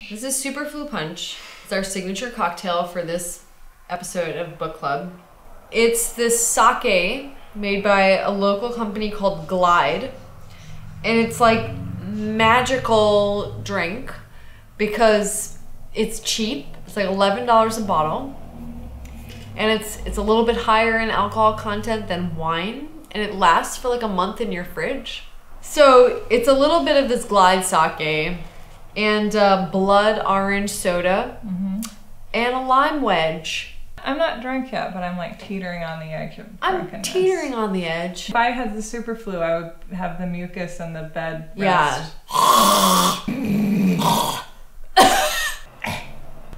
This is Superflu Punch. It's our signature cocktail for this episode of Book Club. It's this sake made by a local company called Glide. And it's like magical drink because it's cheap. It's like $11 a bottle. And it's a little bit higher in alcohol content than wine. And it lasts for like a month in your fridge. So it's a little bit of this Glide sake and blood orange soda and a lime wedge. I'm not drunk yet, but I'm like teetering on the edge of drunkenness. I'm teetering on the edge. If I had the superflu, I would have the mucus and the bed rest. Yeah.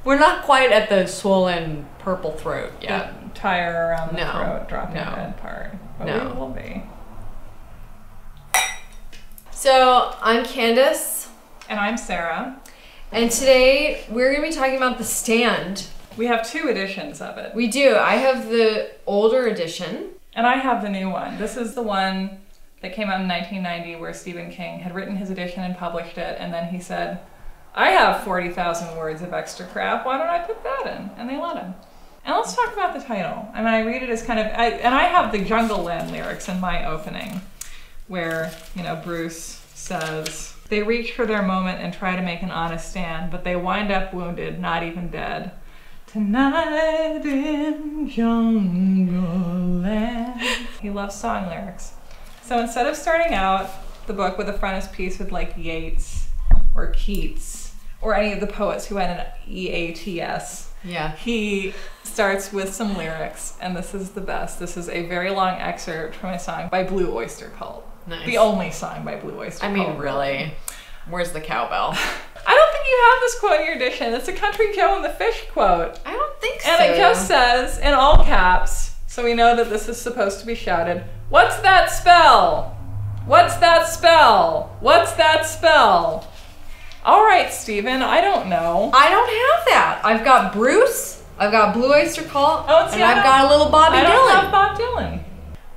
We're not quite at the swollen purple throat yet. The tire around the throat, dropping dead part. But we will be. So, I'm Candace. And I'm Sarah. And today, we're going to be talking about The Stand. We have 2 editions of it. We do. I have the older edition. And I have the new one. This is the one that came out in 1990 where Stephen King had written his edition and published it. And then he said, I have 40,000 words of extra crap. Why don't I put that in? And they let him. And let's talk about the title. I mean, I read it as kind of... I have the Jungle Land lyrics in my opening where, you know, Bruce says, they reach for their moment and try to make an honest stand, but they wind up wounded, not even dead. Tonight in Jungle Land. He loves song lyrics. So instead of starting out the book with a frontispiece with like Yeats or Keats or any of the poets who had an E-A-T-S, he starts with some lyrics, and this is the best. This is a very long excerpt from a song by Blue Oyster Cult. Nice. The only song by Blue Oyster Cult. I mean, really? Where's the cowbell? I don't think you have this quote in your edition. It's a Country Joe and the Fish quote. I don't think so. And it just says, in all caps, so we know that this is supposed to be shouted, what's that spell? What's that spell? What's that spell? All right, Stephen, I don't know. I don't have that. I've got Bruce, I've got Blue Oyster Cult, and I've got a little Bobby Dylan. I don't have Bob Dylan.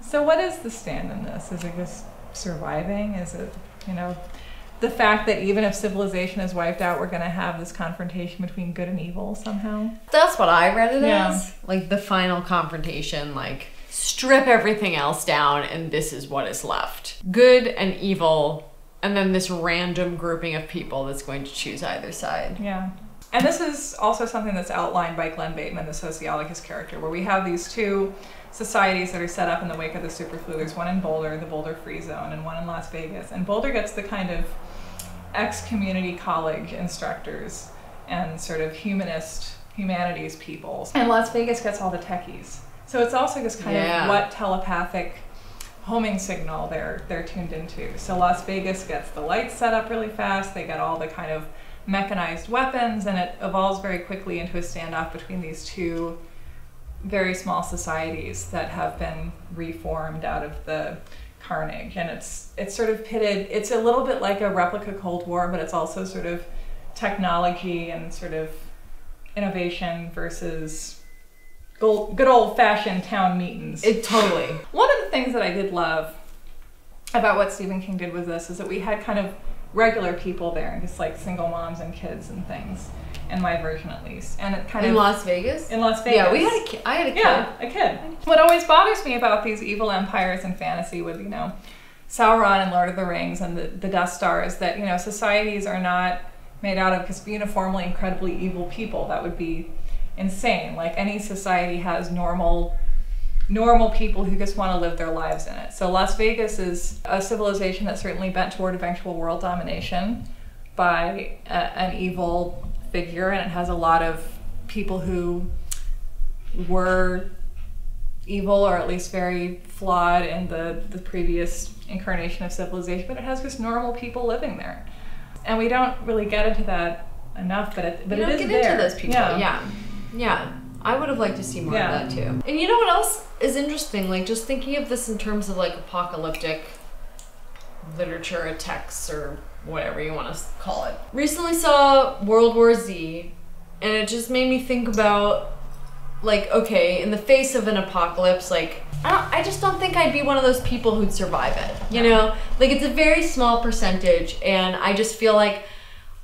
So what is the stand in this? Is it just surviving? Is it, you know, the fact that even if civilization is wiped out, we're going to have this confrontation between good and evil somehow? That's what I read it as. Like the final confrontation, like strip everything else down and this is what is left. Good and evil, and then this random grouping of people that's going to choose either side. Yeah. And this is also something that's outlined by Glenn Bateman, the sociologist character, where we have these 2 societies that are set up in the wake of the superflu. There's one in Boulder, the Boulder Free Zone, and one in Las Vegas. And Boulder gets the kind of ex-community college instructors and sort of humanities people. And Las Vegas gets all the techies. So it's also just kind of what telepathic homing signal they're tuned into. So Las Vegas gets the lights set up really fast. They get all the kind of mechanized weapons, and it evolves very quickly into a standoff between these 2 very small societies that have been reformed out of the carnage. And it's sort of pitted, it's a little bit like a replica Cold War, but it's also sort of technology and sort of innovation versus good old-fashioned town meetings. Totally. One of the things that I did love about what Stephen King did with this is that we had kind of regular people there, just like single moms and kids and things. In my version, at least. And it kind of... In Las Vegas? In Las Vegas. Yeah, we had a kid. I had a kid. Yeah, a kid. What always bothers me about these evil empires in fantasy with, you know, Sauron and Lord of the Rings and the Death Star is that, you know, societies are not made out of just uniformly incredibly evil people. That would be insane. Like, any society has normal people who just want to live their lives in it. So Las Vegas is a civilization that's certainly bent toward eventual world domination by an evil figure, and it has a lot of people who were evil or at least very flawed in the previous incarnation of civilization, but it has just normal people living there. And we don't really get into that enough, but it is there. We don't get into those people. Yeah. I would have liked to see more of that too. And you know what else is interesting? Like, just thinking of this in terms of like apocalyptic literature or texts or whatever you want to call it. Recently saw World War Z, and it just made me think about, like, okay, in the face of an apocalypse, like, I just don't think I'd be one of those people who'd survive it, you know? Like, it's a very small percentage, and I just feel like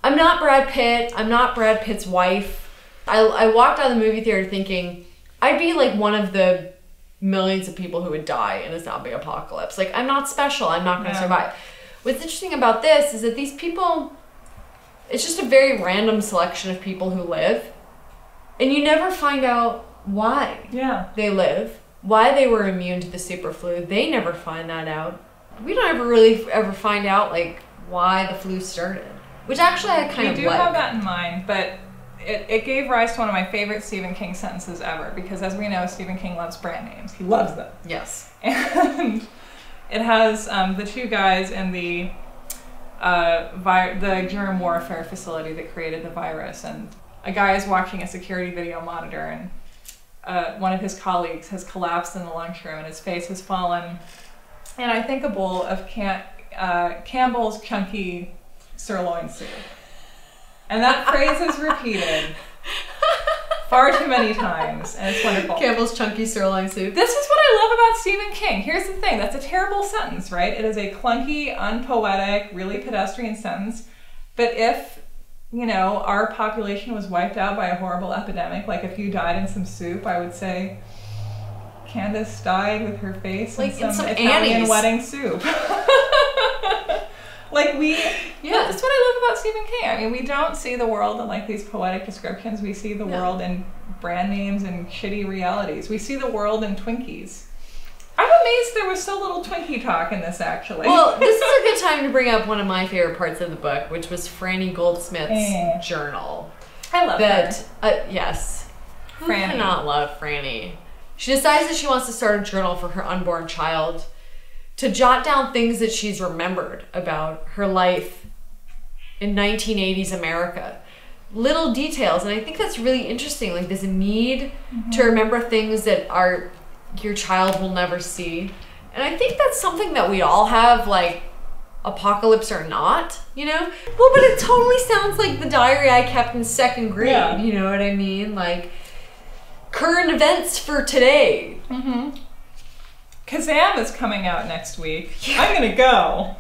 I'm not Brad Pitt. I'm not Brad Pitt's wife. I walked out of the movie theater thinking I'd be like one of the millions of people who would die in a zombie apocalypse. Like, I'm not special. I'm not going to survive. What's interesting about this is that these people, it's just a very random selection of people who live. And you never find out why they live, why they were immune to the superflu. They never find that out. We don't ever find out, like, why the flu started. Which actually I kind of like. We do have that in mind, but it gave rise to one of my favorite Stephen King sentences ever, because as we know, Stephen King loves brand names. He loves them. Yes. And it has the two guys in the germ warfare facility that created the virus, and a guy is watching a security video monitor, and one of his colleagues has collapsed in the lunchroom and his face has fallen, and I think a bowl of Campbell's chunky sirloin soup. And that phrase is repeated far too many times, and it's wonderful. Campbell's chunky sirloin soup. This is what I love about Stephen King. Here's the thing. That's a terrible sentence, right? It is a clunky, unpoetic, really pedestrian sentence. But if, you know, our population was wiped out by a horrible epidemic, like if you died in some soup, I would say Candace died with her face like in some Italian Annie's wedding soup. Like that's what I love about Stephen King. I mean, we don't see the world in like these poetic descriptions. We see the world in brand names and shitty realities. We see the world in Twinkies. I'm amazed there was so little Twinkie talk in this, actually. Well, this is a good time to bring up one of my favorite parts of the book, which was Franny Goldsmith's journal. I love that. Yes. Who Franny. cannot love Franny? She decides that she wants to start a journal for her unborn child, to jot down things that she's remembered about her life in 1980s America. Little details, and I think that's really interesting. Like, there's a need to remember things that your child will never see. And I think that's something that we all have, like, apocalypse or not, you know? Well, but it totally sounds like the diary I kept in second grade, you know what I mean? Like, current events for today. Kazam is coming out next week. I'm gonna go.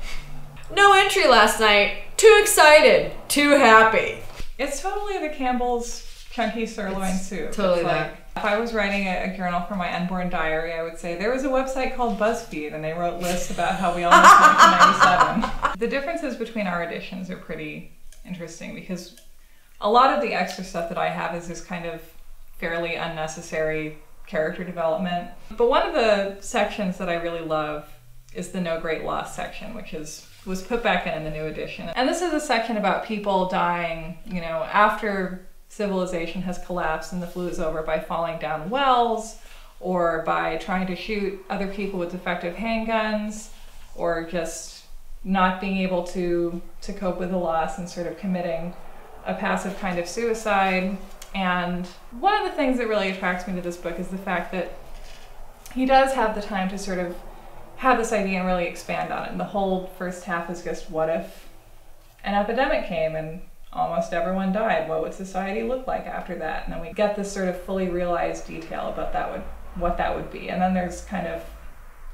No entry last night. Too excited. Too happy. It's totally the Campbell's chunky sirloin soup. Totally it's that. Like, if I was writing a journal for my unborn diary, I would say there was a website called BuzzFeed, and they wrote lists about how we all lived in 1997. The differences between our editions are pretty interesting, because a lot of the extra stuff that I have is this kind of fairly unnecessary character development. But one of the sections that I really love is the No Great Loss section, which was put back in the new edition. And this is a section about people dying, you know, after civilization has collapsed and the flu is over, by falling down wells, or by trying to shoot other people with defective handguns, or just not being able to cope with the loss and sort of committing a passive kind of suicide. And one of the things that really attracts me to this book is the fact that he does have the time to sort of have this idea and really expand on it. And the whole first half is just, what if an epidemic came and almost everyone died? What would society look like after that? And then we get this sort of fully realized detail about what that would be. And then there's kind of,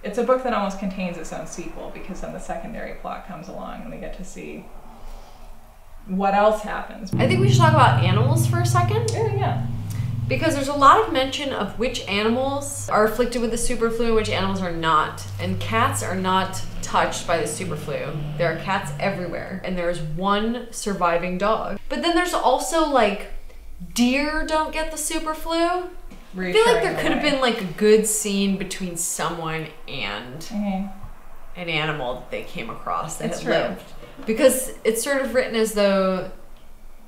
it's a book that almost contains its own sequel, because then the secondary plot comes along and we get to see what else happens. I think we should talk about animals for a second. Yeah. Because there's a lot of mention of which animals are afflicted with the superflu and which animals are not. And cats are not touched by the superflu. There are cats everywhere. And there's one surviving dog. But then there's also, like, deer don't get the superflu. I feel like there could have been, like, a good scene between someone and an animal that they came across that had lived. Because it's sort of written as though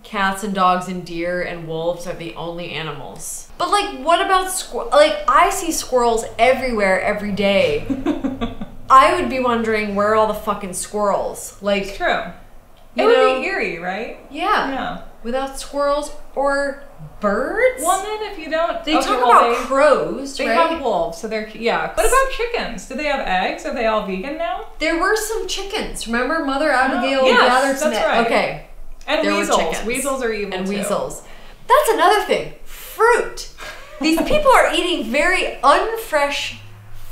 cats and dogs and deer and wolves are the only animals. But, like, what about squirrels? Like, I see squirrels everywhere every day. I would be wondering, where are all the fucking squirrels? Like, it's true. It would be eerie, right? Yeah. Without squirrels or birds? Well, then if you don't... They talk about crows, they right? have wolves, so they're... Yeah. What about chickens? Do they have eggs? Are they all vegan now? There were some chickens. Remember Mother Abigail gathered some eggs? Right. Okay. And weasels. Weasels are evil and too. Weasels. That's another thing. Fruit. These people are eating very unfresh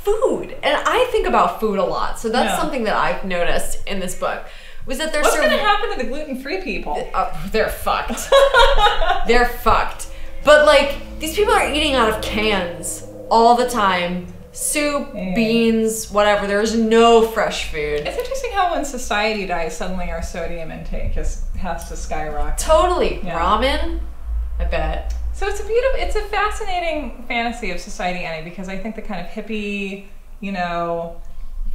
food. And I think about food a lot. So that's something that I've noticed in this book. was that they're What's going to happen to the gluten-free people? They're fucked. They're fucked. But like, these people are eating out of cans all the time. Soup, beans, whatever. There's no fresh food. It's interesting how when society dies, suddenly our sodium intake just has to skyrocket. Totally. Yeah. Ramen, I bet. So it's a fascinating fantasy of society ending, because I think the kind of hippie, you know,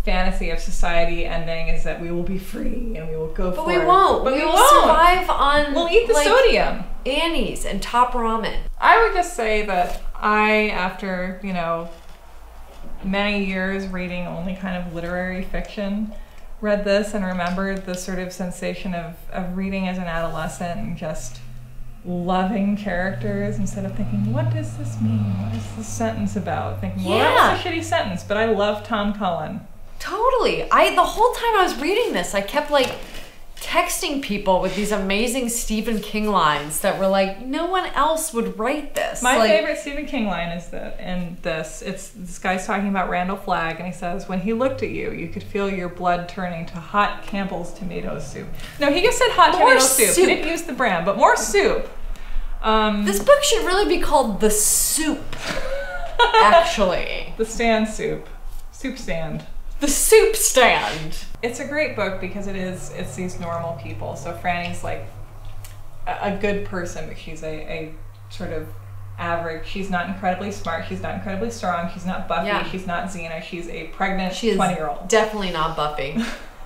fantasy of society ending is that we will be free and we will go for it. But we won't. But we will survive on. We'll eat the sodium. Annie's and Top Ramen. I would just say that after, you know, many years reading only kind of literary fiction, read this and remembered the sort of sensation of reading as an adolescent and just loving characters instead of thinking, what does this mean? What is this sentence about? Thinking, well, that was a shitty sentence, but I love Tom Cullen. Totally. The whole time I was reading this, I kept like texting people with these amazing Stephen King lines that were like, no one else would write this. My favorite Stephen King line is that in this guy's talking about Randall Flagg, and he says, when he looked at you, you could feel your blood turning to hot Campbell's tomato soup. No, he just said hot tomato soup. He didn't use the brand, but more soup. This book should really be called The Soup, actually. The Stand Soup. Soup Stand. The Soup Stand. It's a great book because it's these normal people. So Franny's like a good person, but she's a sort of average. She's not incredibly smart. She's not incredibly strong. She's not Buffy. Yeah. She's not Xena. She's a pregnant 20-year-old. Definitely not Buffy.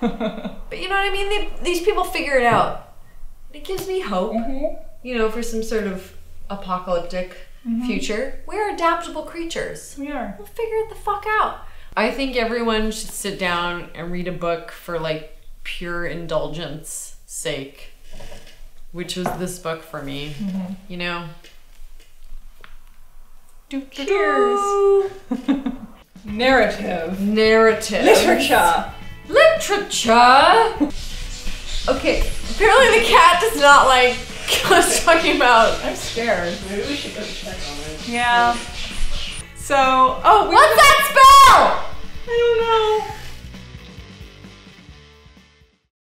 But you know what I mean? These people figure it out. It gives me hope, you know, for some sort of apocalyptic future. We're adaptable creatures. We are. We'll figure it the fuck out. I think everyone should sit down and read a book for like pure indulgence sake, which was this book for me, you know? Cheers! Narrative. Literature. Okay, apparently the cat does not like us talking about. I'm scared. Maybe we should go check on it. Yeah. So, what's that spell? I don't know.